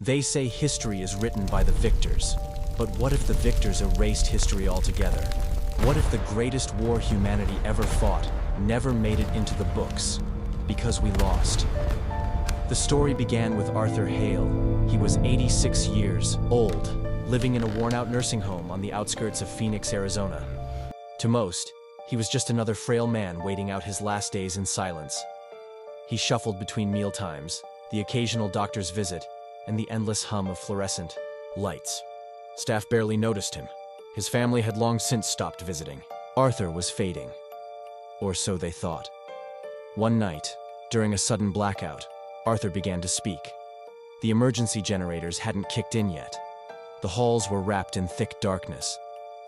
They say history is written by the victors. But what if the victors erased history altogether? What if the greatest war humanity ever fought never made it into the books because we lost? The story began with Arthur Hale. He was 86 years old, living in a worn-out nursing home on the outskirts of Phoenix, Arizona. To most, he was just another frail man waiting out his last days in silence. He shuffled between mealtimes, the occasional doctor's visit, and the endless hum of fluorescent lights. Staff barely noticed him. His family had long since stopped visiting. Arthur was fading. Or so they thought. One night, during a sudden blackout, Arthur began to speak. The emergency generators hadn't kicked in yet. The halls were wrapped in thick darkness,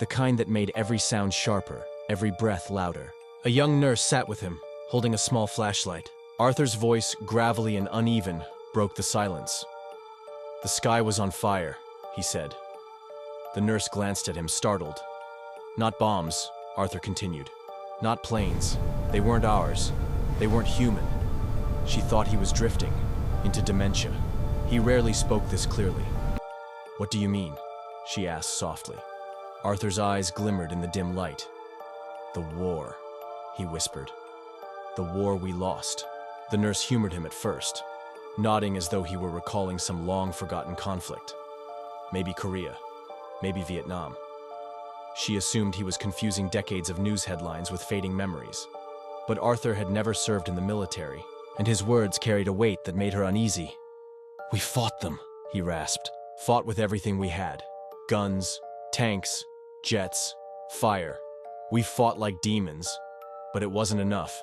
the kind that made every sound sharper, every breath louder. A young nurse sat with him, holding a small flashlight. Arthur's voice, gravelly and uneven, broke the silence. "The sky was on fire," he said. The nurse glanced at him, startled. "Not bombs," Arthur continued. "Not planes. They weren't ours. They weren't human." She thought he was drifting into dementia. He rarely spoke this clearly. "What do you mean?" she asked softly. Arthur's eyes glimmered in the dim light. "The war," he whispered. "The war we lost." The nurse humored him at first, nodding as though he were recalling some long-forgotten conflict. Maybe Korea. Maybe Vietnam. She assumed he was confusing decades of news headlines with fading memories. But Arthur had never served in the military, and his words carried a weight that made her uneasy. "We fought them," he rasped. "Fought with everything we had. Guns, tanks, jets, fire. We fought like demons, but it wasn't enough.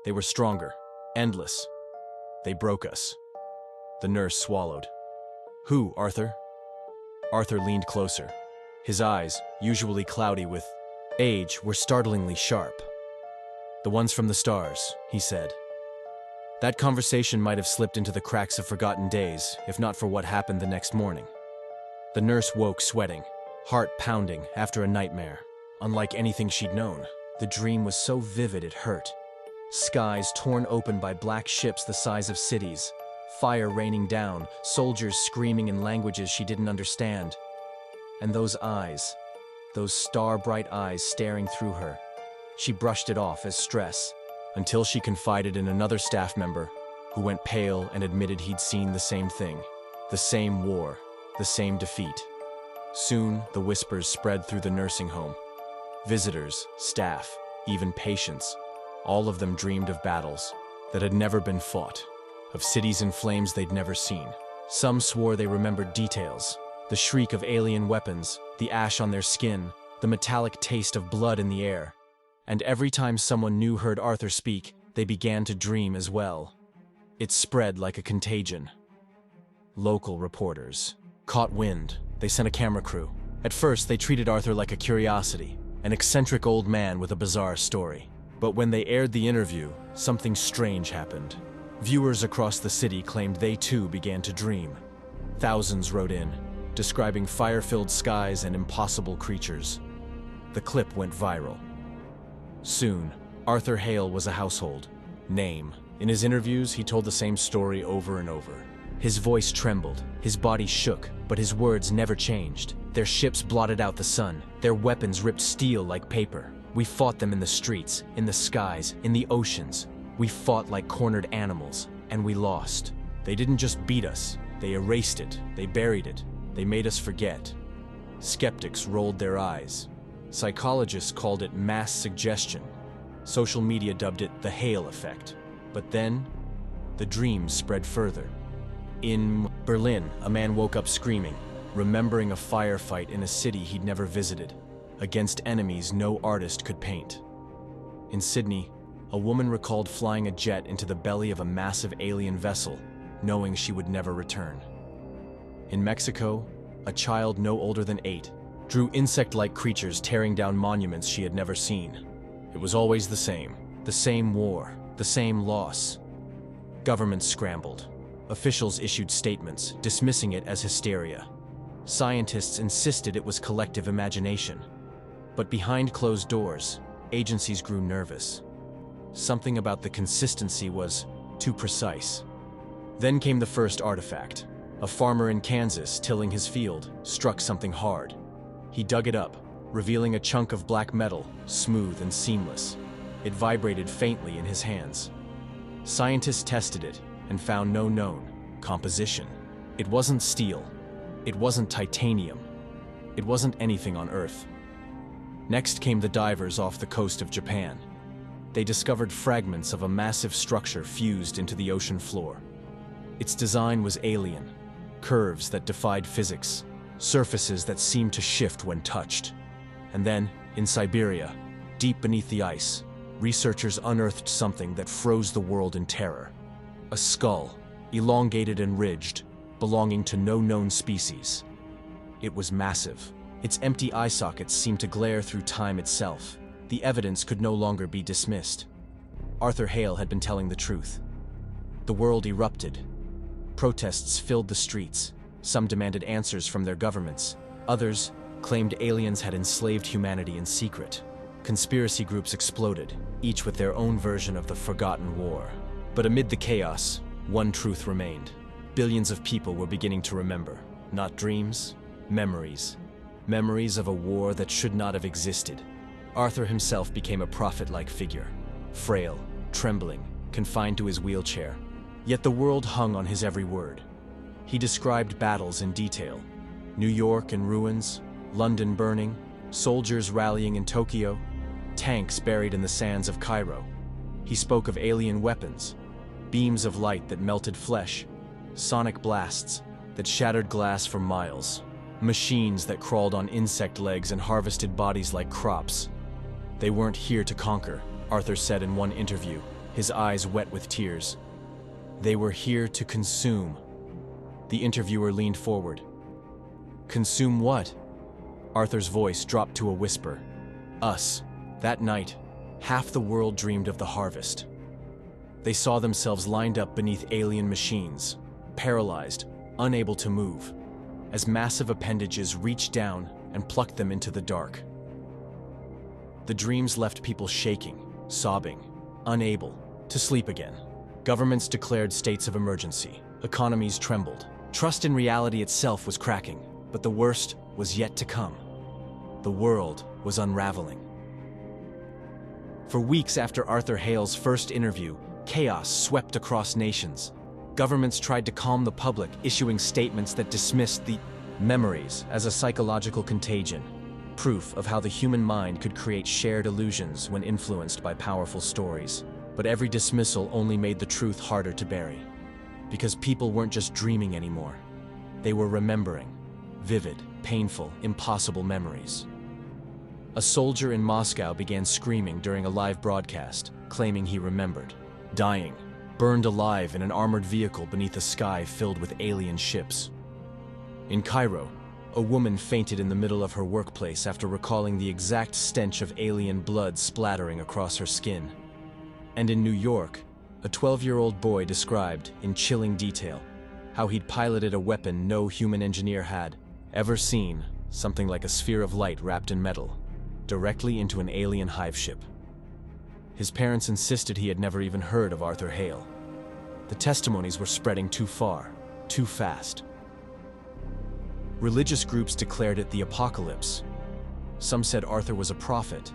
They were stronger, endless. They broke us." The nurse swallowed. "Who, Arthur?" Arthur leaned closer. His eyes, usually cloudy with age, were startlingly sharp. "The ones from the stars," he said. That conversation might have slipped into the cracks of forgotten days, if not for what happened the next morning. The nurse woke sweating, heart pounding after a nightmare. Unlike anything she'd known, the dream was so vivid it hurt. Skies torn open by black ships the size of cities, fire raining down, soldiers screaming in languages she didn't understand. And those eyes, those star-bright eyes staring through her. She brushed it off as stress, until she confided in another staff member, who went pale and admitted he'd seen the same thing. The same war, the same defeat. Soon, the whispers spread through the nursing home. Visitors, staff, even patients, all of them dreamed of battles that had never been fought, of cities in flames they'd never seen. Some swore they remembered details, the shriek of alien weapons, the ash on their skin, the metallic taste of blood in the air. And every time someone new heard Arthur speak, they began to dream as well. It spread like a contagion. Local reporters caught wind. They sent a camera crew. At first, they treated Arthur like a curiosity, an eccentric old man with a bizarre story. But when they aired the interview, something strange happened. Viewers across the city claimed they too began to dream. Thousands wrote in, describing fire-filled skies and impossible creatures. The clip went viral. Soon, Arthur Hale was a household name. In his interviews, he told the same story over and over. His voice trembled, his body shook, but his words never changed. Their ships blotted out the sun, their weapons ripped steel like paper. We fought them in the streets, in the skies, in the oceans. We fought like cornered animals, and we lost. They didn't just beat us, they erased it, they buried it, they made us forget. Skeptics rolled their eyes. Psychologists called it mass suggestion. Social media dubbed it the Hale effect. But then, the dreams spread further. In Berlin, a man woke up screaming, remembering a firefight in a city he'd never visited, against enemies no artist could paint. In Sydney, a woman recalled flying a jet into the belly of a massive alien vessel, knowing she would never return. In Mexico, a child no older than 8 drew insect-like creatures tearing down monuments she had never seen. It was always the same war, the same loss. Governments scrambled. Officials issued statements, dismissing it as hysteria. Scientists insisted it was collective imagination. But behind closed doors, agencies grew nervous. Something about the consistency was too precise. Then came the first artifact, A farmer in Kansas, tilling his field, struck something hard. He dug it up, revealing a chunk of black metal, smooth and seamless. It vibrated faintly in his hands. Scientists tested it and found no known composition. It wasn't steel. It wasn't titanium. It wasn't anything on Earth. Next came the divers off the coast of Japan. They discovered fragments of a massive structure fused into the ocean floor. Its design was alien, curves that defied physics, surfaces that seemed to shift when touched. And then, in Siberia, deep beneath the ice, researchers unearthed something that froze the world in terror. A skull, elongated and ridged, belonging to no known species. It was massive. Its empty eye sockets seemed to glare through time itself. The evidence could no longer be dismissed. Arthur Hale had been telling the truth. The world erupted. Protests filled the streets. Some demanded answers from their governments. Others claimed aliens had enslaved humanity in secret. Conspiracy groups exploded, each with their own version of the forgotten war. But amid the chaos, one truth remained. Billions of people were beginning to remember. Not dreams, memories. Memories of a war that should not have existed. Arthur himself became a prophet-like figure. Frail, trembling, confined to his wheelchair. Yet the world hung on his every word. He described battles in detail. New York in ruins, London burning, soldiers rallying in Tokyo, tanks buried in the sands of Cairo. He spoke of alien weapons, beams of light that melted flesh, sonic blasts that shattered glass for miles, machines that crawled on insect legs and harvested bodies like crops. They weren't here to conquer, Arthur said in one interview, his eyes wet with tears. They were here to consume. The interviewer leaned forward. Consume what? Arthur's voice dropped to a whisper. Us. That night, half the world dreamed of the harvest. They saw themselves lined up beneath alien machines, paralyzed, unable to move, as massive appendages reached down and plucked them into the dark. The dreams left people shaking, sobbing, unable to sleep again. Governments declared states of emergency. Economies trembled. Trust in reality itself was cracking, but the worst was yet to come. The world was unraveling. For weeks after Arthur Hale's first interview, chaos swept across nations. Governments tried to calm the public, issuing statements that dismissed the memories as a psychological contagion, proof of how the human mind could create shared illusions when influenced by powerful stories. But every dismissal only made the truth harder to bury. Because people weren't just dreaming anymore. They were remembering. Vivid, painful, impossible memories. A soldier in Moscow began screaming during a live broadcast, claiming he remembered. Dying, burned alive in an armored vehicle beneath a sky filled with alien ships. In Cairo, a woman fainted in the middle of her workplace after recalling the exact stench of alien blood splattering across her skin. And in New York, a 12-year-old boy described, in chilling detail, how he'd piloted a weapon no human engineer had ever seen, something like a sphere of light wrapped in metal, directly into an alien hive ship. His parents insisted he had never even heard of Arthur Hale. The testimonies were spreading too far, too fast. Religious groups declared it the apocalypse. Some said Arthur was a prophet.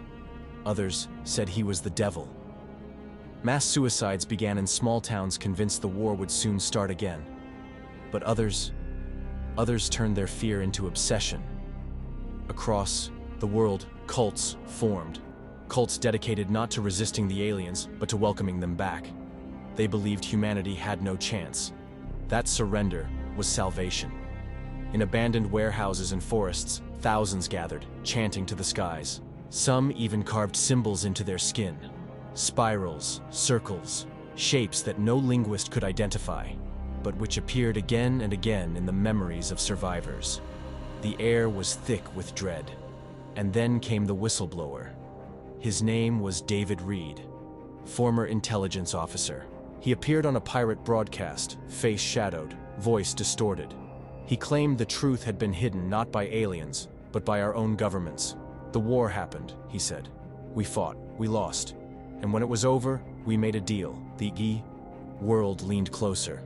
Others said he was the devil. Mass suicides began in small towns convinced the war would soon start again. But others turned their fear into obsession. Across the world, cults formed. Cults dedicated not to resisting the aliens, but to welcoming them back. They believed humanity had no chance. That surrender was salvation. In abandoned warehouses and forests, thousands gathered, chanting to the skies. Some even carved symbols into their skin. Spirals, circles, shapes that no linguist could identify, but which appeared again and again in the memories of survivors. The air was thick with dread. And then came the whistleblower. His name was David Reed, former intelligence officer. He appeared on a pirate broadcast, face shadowed, voice distorted. He claimed the truth had been hidden not by aliens, but by our own governments. The war happened, he said. We fought, we lost. And when it was over, we made a deal. The world leaned closer.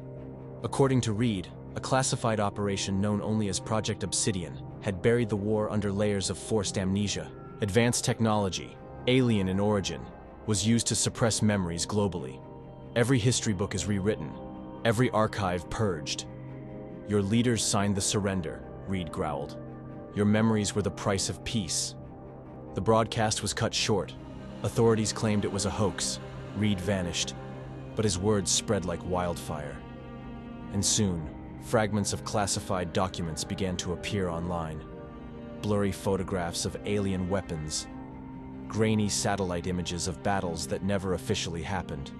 According to Reed, A classified operation known only as Project Obsidian had buried the war under layers of forced amnesia. Advanced technology, alien in origin, was used to suppress memories globally. Every history book is rewritten, every archive purged. Your leaders signed the surrender, Reed growled. Your memories were the price of peace. The broadcast was cut short. Authorities claimed it was a hoax. Reed vanished, but his words spread like wildfire. And soon, fragments of classified documents began to appear online. Blurry photographs of alien weapons, grainy satellite images of battles that never officially happened,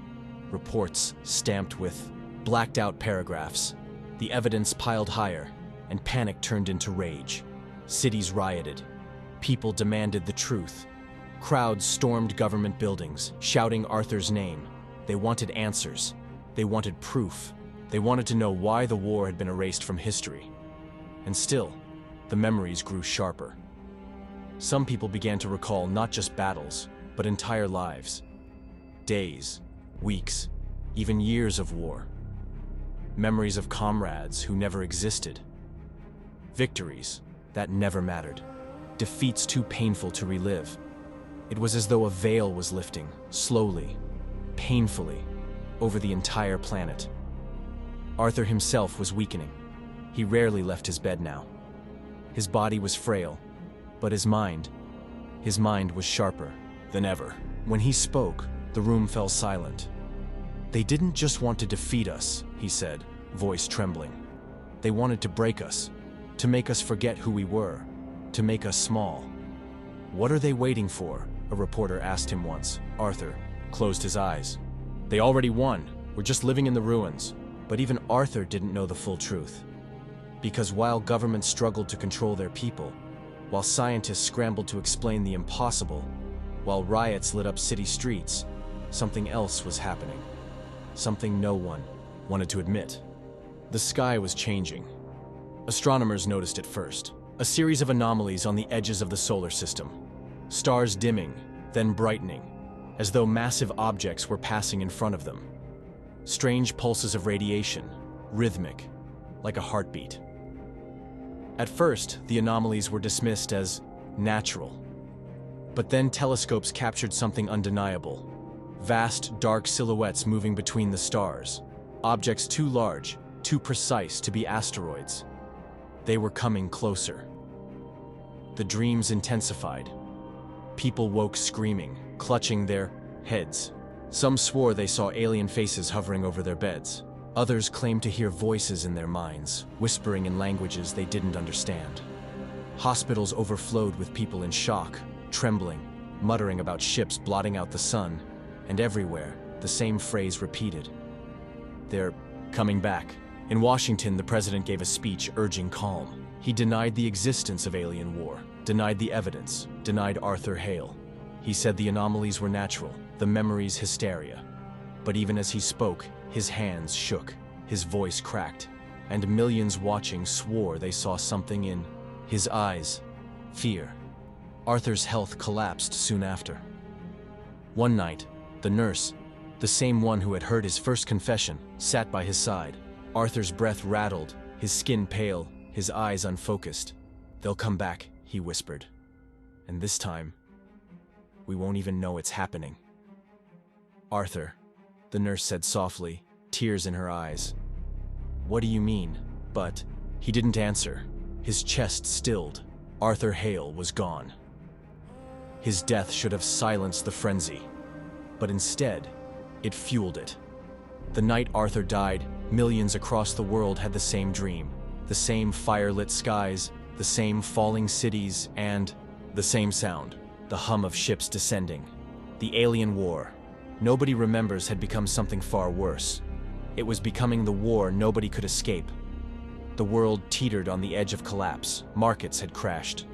reports stamped with blacked-out paragraphs. The evidence piled higher, and panic turned into rage. Cities rioted. People demanded the truth. Crowds stormed government buildings, shouting Arthur's name. They wanted answers. They wanted proof. They wanted to know why the war had been erased from history. And still, the memories grew sharper. Some people began to recall not just battles, but entire lives. Days, weeks, even years of war. Memories of comrades who never existed. Victories that never mattered. Defeats too painful to relive. It was as though a veil was lifting, slowly, painfully, over the entire planet. Arthur himself was weakening. He rarely left his bed now. His body was frail, but his mind was sharper than ever. When he spoke, the room fell silent. They didn't just want to defeat us, he said, voice trembling. They wanted to break us, to make us forget who we were, to make us small. What are they waiting for? A reporter asked him once. Arthur closed his eyes. They already won. We're just living in the ruins. But even Arthur didn't know the full truth. Because while governments struggled to control their people, while scientists scrambled to explain the impossible, while riots lit up city streets, something else was happening. Something no one wanted to admit. The sky was changing. Astronomers noticed it first. A series of anomalies on the edges of the solar system. Stars dimming, then brightening, as though massive objects were passing in front of them. Strange pulses of radiation, rhythmic, like a heartbeat. At first, the anomalies were dismissed as natural. But then telescopes captured something undeniable. Vast, dark silhouettes moving between the stars. Objects too large, too precise to be asteroids. They were coming closer. The dreams intensified. People woke screaming, clutching their heads. Some swore they saw alien faces hovering over their beds. Others claimed to hear voices in their minds, whispering in languages they didn't understand. Hospitals overflowed with people in shock, trembling, muttering about ships blotting out the sun, and everywhere, the same phrase repeated. They're coming back. In Washington, the president gave a speech urging calm. He denied the existence of alien war, denied the evidence, denied Arthur Hale. He said the anomalies were natural, the memories hysteria. But even as he spoke, his hands shook, his voice cracked, and millions watching swore they saw something in his eyes. Fear. Arthur's health collapsed soon after. One night, the nurse, the same one who had heard his first confession, sat by his side. Arthur's breath rattled, his skin pale, his eyes unfocused. "They'll come back," he whispered. "And this time, we won't even know it's happening." "Arthur," the nurse said softly, tears in her eyes. "What do you mean?" But he didn't answer. His chest stilled. Arthur Hale was gone. His death should have silenced the frenzy, but instead, it fueled it. The night Arthur died, millions across the world had the same dream. The same fire-lit skies, the same falling cities, and the same sound. The hum of ships descending. The alien war. Nobody remembers had become something far worse. It was becoming the war nobody could escape. The world teetered on the edge of collapse. Markets had crashed.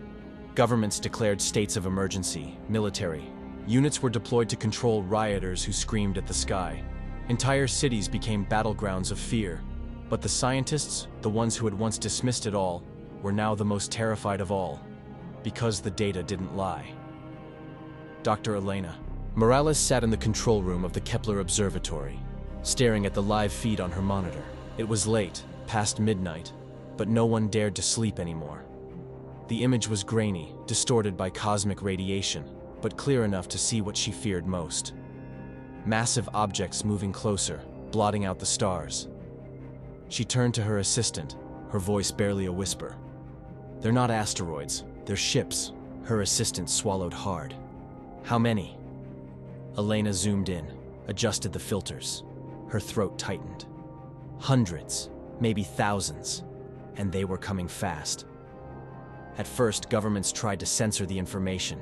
Governments declared states of emergency, military. Units were deployed to control rioters who screamed at the sky. Entire cities became battlegrounds of fear. But the scientists, the ones who had once dismissed it all, were now the most terrified of all, because the data didn't lie. Dr. Elena. Morales sat in the control room of the Kepler Observatory, staring at the live feed on her monitor. It was late, past midnight, but no one dared to sleep anymore. The image was grainy, distorted by cosmic radiation, but clear enough to see what she feared most. Massive objects moving closer, blotting out the stars. She turned to her assistant, her voice barely a whisper. "They're not asteroids, they're ships." Her assistant swallowed hard. "How many?" Elena zoomed in, adjusted the filters. Her throat tightened. Hundreds, maybe thousands, and they were coming fast. At first, governments tried to censor the information.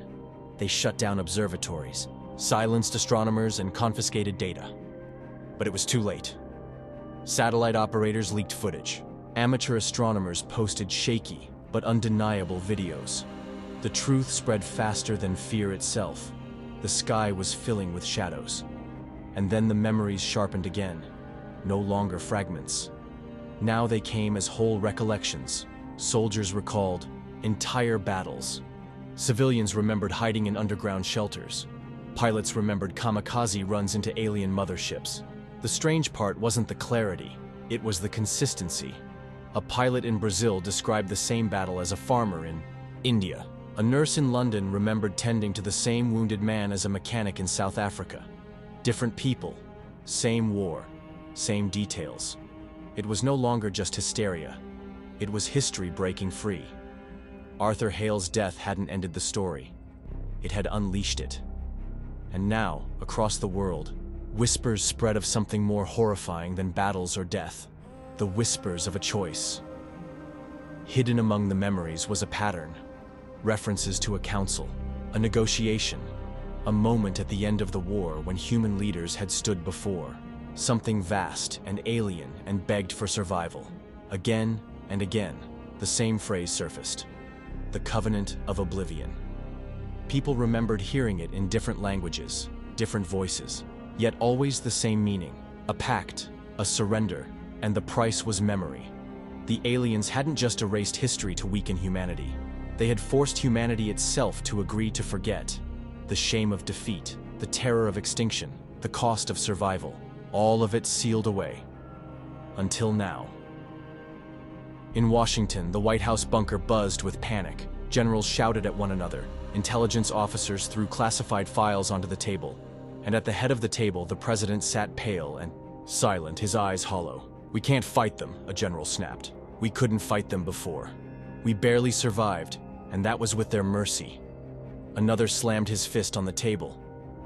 They shut down observatories, silenced astronomers, and confiscated data. But it was too late. Satellite operators leaked footage. Amateur astronomers posted shaky but undeniable videos. The truth spread faster than fear itself. The sky was filling with shadows. And then the memories sharpened again, no longer fragments. Now they came as whole recollections. Soldiers recalled entire battles. Civilians remembered hiding in underground shelters. Pilots remembered kamikaze runs into alien motherships. The strange part wasn't the clarity, it was the consistency. A pilot in Brazil described the same battle as a farmer in India. A nurse in London remembered tending to the same wounded man as a mechanic in South Africa. Different people, same war, same details. It was no longer just hysteria. It was history breaking free. Arthur Hale's death hadn't ended the story. It had unleashed it. And now, across the world, whispers spread of something more horrifying than battles or death. The whispers of a choice. Hidden among the memories was a pattern. References to a council, a negotiation, a moment at the end of the war when human leaders had stood before. Something vast and alien and begged for survival. Again and again, the same phrase surfaced. The Covenant of Oblivion. People remembered hearing it in different languages, different voices, yet always the same meaning. A pact, a surrender, and the price was memory. The aliens hadn't just erased history to weaken humanity. They had forced humanity itself to agree to forget. The shame of defeat, the terror of extinction, the cost of survival, all of it sealed away. Until now. In Washington, the White House bunker buzzed with panic. Generals shouted at one another. Intelligence officers threw classified files onto the table. And at the head of the table, the president sat pale and silent, his eyes hollow. "We can't fight them," a general snapped. "We couldn't fight them before. We barely survived, and that was with their mercy." Another slammed his fist on the table.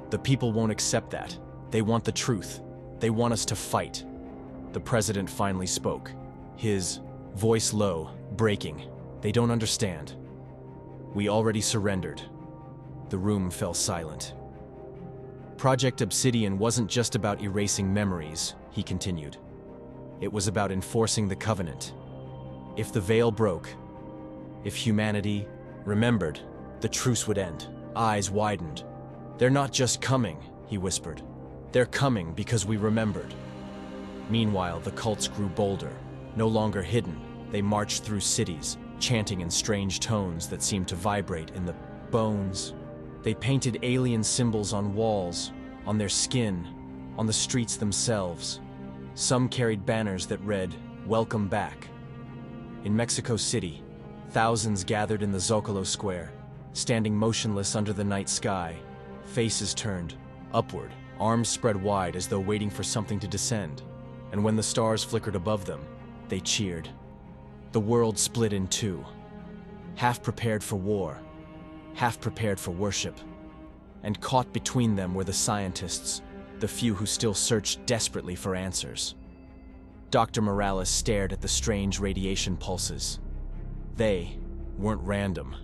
"The people won't accept that. They want the truth. They want us to fight." The president finally spoke, his voice low, breaking. "They don't understand. We already surrendered." The room fell silent. Project Obsidian wasn't just about erasing memories, he continued. It was about enforcing the covenant. If the veil broke, if humanity remembered, the truce would end. Eyes widened. "They're not just coming," he whispered. "They're coming because we remembered." Meanwhile, the cults grew bolder. No longer hidden, they marched through cities, chanting in strange tones that seemed to vibrate in the bones. They painted alien symbols on walls, on their skin, on the streets themselves. Some carried banners that read, "Welcome back." In Mexico City, thousands gathered in the Zocalo Square, standing motionless under the night sky, faces turned upward, arms spread wide as though waiting for something to descend. And when the stars flickered above them, they cheered. The world split in two, half prepared for war, half prepared for worship. And caught between them were the scientists, the few who still searched desperately for answers. Dr. Morales stared at the strange radiation pulses. They weren't random.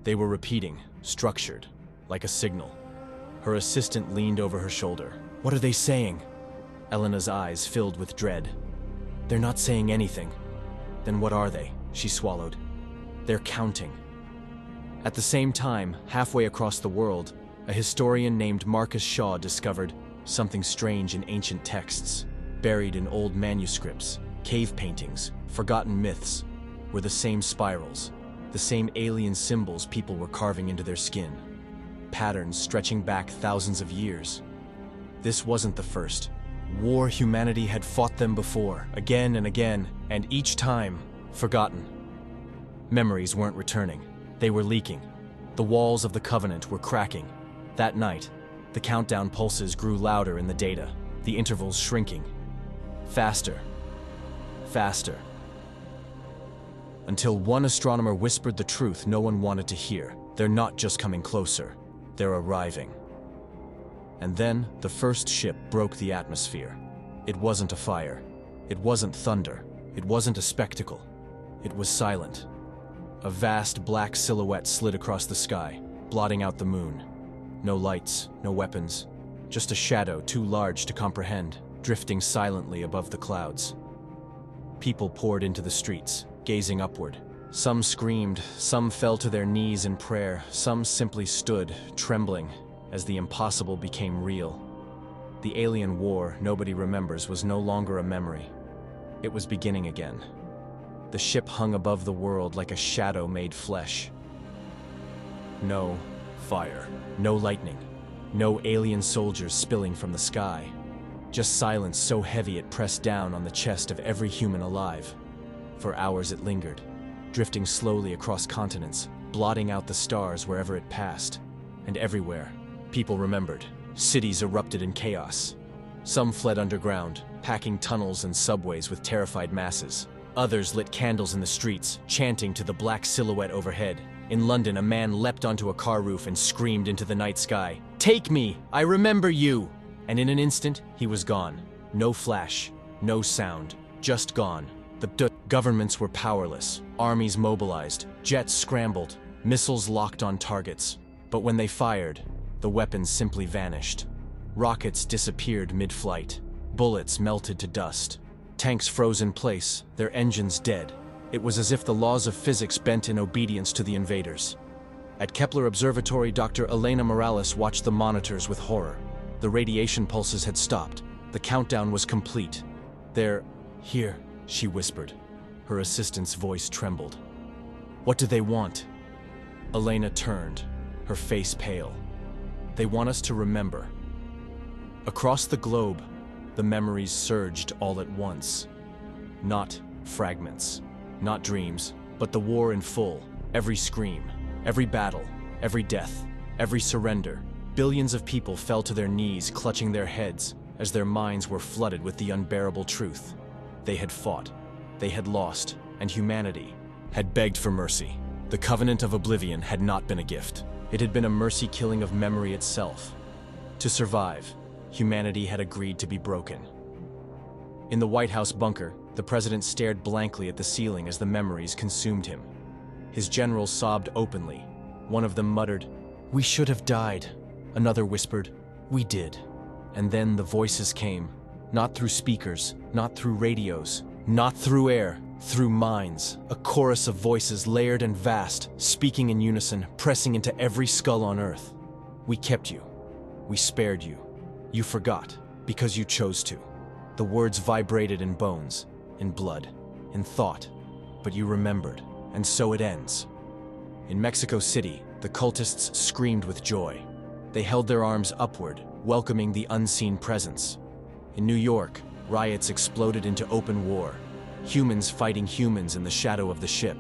They were repeating, structured, like a signal. Her assistant leaned over her shoulder. "What are they saying?" Elena's eyes filled with dread. "They're not saying anything." "Then what are they?" She swallowed. "They're counting." At the same time, halfway across the world, a historian named Marcus Shaw discovered something strange in ancient texts. Buried in old manuscripts, cave paintings, forgotten myths, were the same spirals, the same alien symbols people were carving into their skin. Patterns stretching back thousands of years. This wasn't the first. War humanity had fought them before, again and again, and each time, forgotten. Memories weren't returning. They were leaking. The walls of the Covenant were cracking. That night, the countdown pulses grew louder in the data, the intervals shrinking. Faster. Faster. Until one astronomer whispered the truth no one wanted to hear. They're not just coming closer, they're arriving. And then, the first ship broke the atmosphere. It wasn't a fire. It wasn't thunder. It wasn't a spectacle. It was silent. A vast black silhouette slid across the sky, blotting out the moon. No lights, no weapons, just a shadow too large to comprehend, drifting silently above the clouds. People poured into the streets, gazing upward. Some screamed, some fell to their knees in prayer, some simply stood, trembling, as the impossible became real. The alien war nobody remembers was no longer a memory. It was beginning again. The ship hung above the world like a shadow made flesh. No fire, no lightning, no alien soldiers spilling from the sky. Just silence so heavy it pressed down on the chest of every human alive. For hours it lingered, drifting slowly across continents, blotting out the stars wherever it passed. And everywhere, people remembered. Cities erupted in chaos. Some fled underground, packing tunnels and subways with terrified masses. Others lit candles in the streets, chanting to the black silhouette overhead. In London, a man leapt onto a car roof and screamed into the night sky, "Take me! I remember you!" And in an instant, he was gone. No flash, no sound, just gone. The governments were powerless, armies mobilized, jets scrambled, missiles locked on targets. But when they fired, the weapons simply vanished. Rockets disappeared mid-flight. Bullets melted to dust. Tanks froze in place, their engines dead. It was as if the laws of physics bent in obedience to the invaders. At Kepler Observatory, Dr. Elena Morales watched the monitors with horror. The radiation pulses had stopped. The countdown was complete. "They're here," she whispered. Her assistant's voice trembled. "What do they want?" Elena turned, her face pale. "They want us to remember." Across the globe, the memories surged all at once. Not fragments, not dreams, but the war in full. Every scream, every battle, every death, every surrender. Billions of people fell to their knees, clutching their heads, as their minds were flooded with the unbearable truth. They had fought, they had lost, and humanity had begged for mercy. The Covenant of Oblivion had not been a gift. It had been a mercy killing of memory itself. To survive, humanity had agreed to be broken. In the White House bunker, the president stared blankly at the ceiling as the memories consumed him. His generals sobbed openly. One of them muttered, "We should have died." Another whispered, "We did." And then the voices came, not through speakers, not through radios, not through air, through minds. A chorus of voices layered and vast, speaking in unison, pressing into every skull on Earth. "We kept you. We spared you. You forgot, because you chose to." The words vibrated in bones, in blood, in thought, but you remembered, and so it ends. In Mexico City, the cultists screamed with joy. They held their arms upward, welcoming the unseen presence. In New York, riots exploded into open war, humans fighting humans in the shadow of the ship.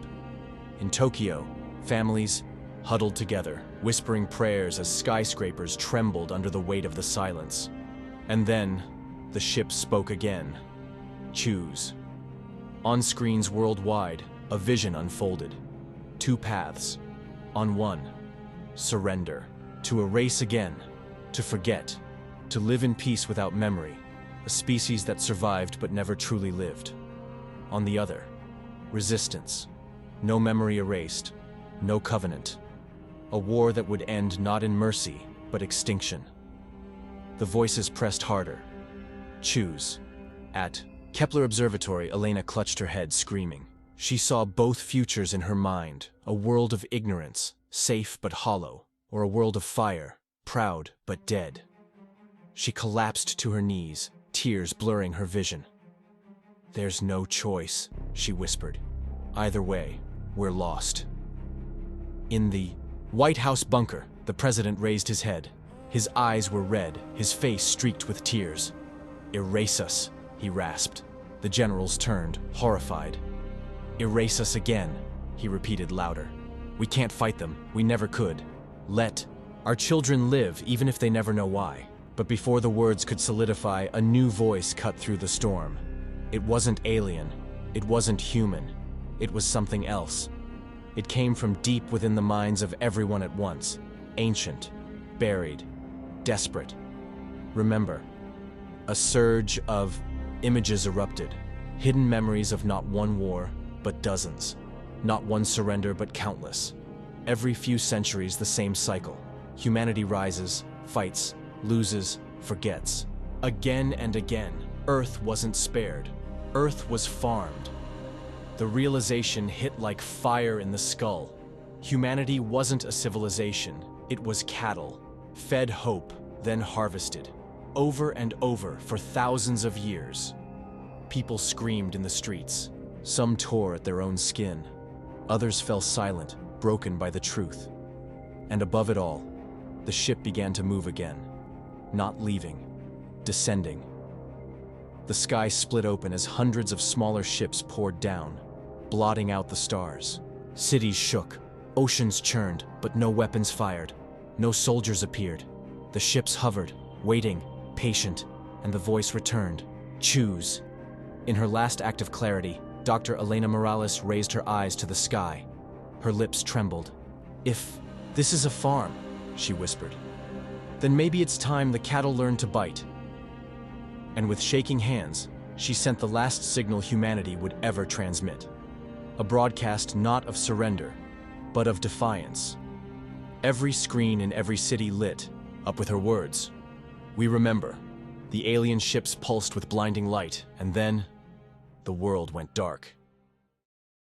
In Tokyo, families huddled together, whispering prayers as skyscrapers trembled under the weight of the silence. And then, the ship spoke again. Choose. On screens worldwide, a vision unfolded. Two paths. On one, surrender. To erase again. To forget. To live in peace without memory. A species that survived but never truly lived. On the other, resistance. No memory erased. No covenant. A war that would end not in mercy, but extinction. The voices pressed harder. Choose. At Kepler Observatory, Elena clutched her head, screaming. She saw both futures in her mind, a world of ignorance, safe but hollow, or a world of fire, proud but dead. She collapsed to her knees, tears blurring her vision. "There's no choice," she whispered. "Either way, we're lost." In the White House bunker, the president raised his head. His eyes were red, his face streaked with tears. "Erase us," he rasped. The generals turned, horrified. "Erase us again," he repeated louder. "We can't fight them. We never could. Let our children live, even if they never know why." But before the words could solidify, a new voice cut through the storm. It wasn't alien. It wasn't human. It was something else. It came from deep within the minds of everyone at once. Ancient, buried, desperate. Remember, a surge of images erupted. Hidden memories of not one war, but dozens. Not one surrender, but countless. Every few centuries, the same cycle. Humanity rises, fights, loses, forgets. Again and again, Earth wasn't spared. Earth was farmed. The realization hit like fire in the skull. Humanity wasn't a civilization. It was cattle, fed hope, then harvested. Over and over for thousands of years. People screamed in the streets. Some tore at their own skin. Others fell silent, broken by the truth. And above it all, the ship began to move again. Not leaving, descending. The sky split open as hundreds of smaller ships poured down, blotting out the stars. Cities shook, oceans churned, but no weapons fired. No soldiers appeared. The ships hovered, waiting, patient, and the voice returned. Choose. In her last act of clarity, Dr. Elena Morales raised her eyes to the sky. Her lips trembled. "If this is a farm," she whispered, "then maybe it's time the cattle learned to bite." And with shaking hands, she sent the last signal humanity would ever transmit. A broadcast not of surrender, but of defiance. Every screen in every city lit up with her words. "We remember." The alien ships pulsed with blinding light, and then the world went dark.